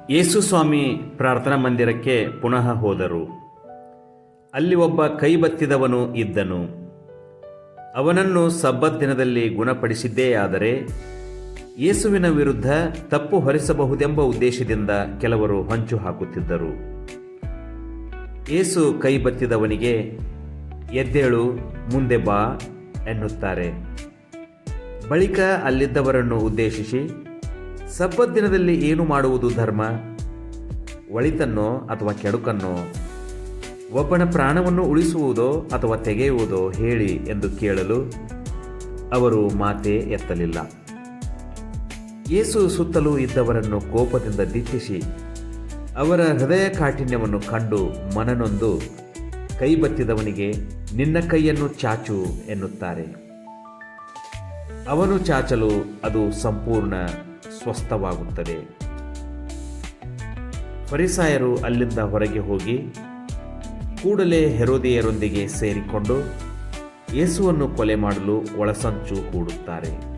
ಯೇಸು ಸ್ವಾಮಿ ಪ್ರಾರ್ಥನಾ ಮಂದಿರಕ್ಕೆ ಪುನಃ ಹೋದರು. ಅಲ್ಲಿ ಒಬ್ಬ ಕೈಬತ್ತಿದವನು ಇದ್ದನು. ಅವನನ್ನು ಸಬ್ಬತ್ ದಿನದಲ್ಲಿ ಗುಣಪಡಿಸಿದ್ದೇ ಆದರೆ ಯೇಸುವಿನ ವಿರುದ್ಧ ತಪ್ಪು ಹೊರಿಸಬಹುದೆಂಬ ಉದ್ದೇಶದಿಂದ ಕೆಲವರು ಹೊಂಚು ಹಾಕುತ್ತಿದ್ದರು. ಯೇಸು ಕೈಬತ್ತಿದವನಿಗೆ ಎದ್ದೇಳು, ಮುಂದೆ ಬಾ ಎನ್ನುತ್ತಾರೆ. ಬಳಿಕ ಅಲ್ಲಿದ್ದವರನ್ನು ಉದ್ದೇಶಿಸಿ, ಸಬ್ಬತ್ ದಿನದಲ್ಲಿ ಏನು ಮಾಡುವುದು ಧರ್ಮ? ಒಳಿತನ್ನೋ ಅಥವಾ ಕೆಡುಕನ್ನೋ? ಒಬ್ಬನ ಪ್ರಾಣವನ್ನು ಉಳಿಸುವುದೋ ಅಥವಾ ತೆಗೆಯುವುದೋ ಹೇಳಿ ಎಂದು ಕೇಳಲು ಅವರು ಮಾತೇ ಎತ್ತಲಿಲ್ಲ. ಯೇಸು ಸುತ್ತಲೂ ಇದ್ದವರನ್ನು ಕೋಪದಿಂದ ದಿಟ್ಟಿಸಿ ಅವರ ಹೃದಯ ಕಾಠಿಣ್ಯವನ್ನು ಕಂಡು ಮನನೊಂದು ಕೈಬತ್ತಿದವನಿಗೆ ನಿನ್ನ ಕೈಯನ್ನು ಚಾಚು ಎನ್ನುತ್ತಾರೆ. ಅವನು ಚಾಚಲು ಅದು ಸಂಪೂರ್ಣ ಸ್ವಸ್ಥವಾಗುತ್ತದೆ. ಫರಿಸಾಯರು ಅಲ್ಲಿಂದ ಹೊರಗೆ ಹೋಗಿ ಕೂಡಲೇ ಹೆರೋದಿಯರೊಂದಿಗೆ ಸೇರಿಕೊಂಡು ಯೇಸುವನ್ನು ಕೊಲೆ ಮಾಡಲು ಒಳಸಂಚು ಹೂಡುತ್ತಾರೆ.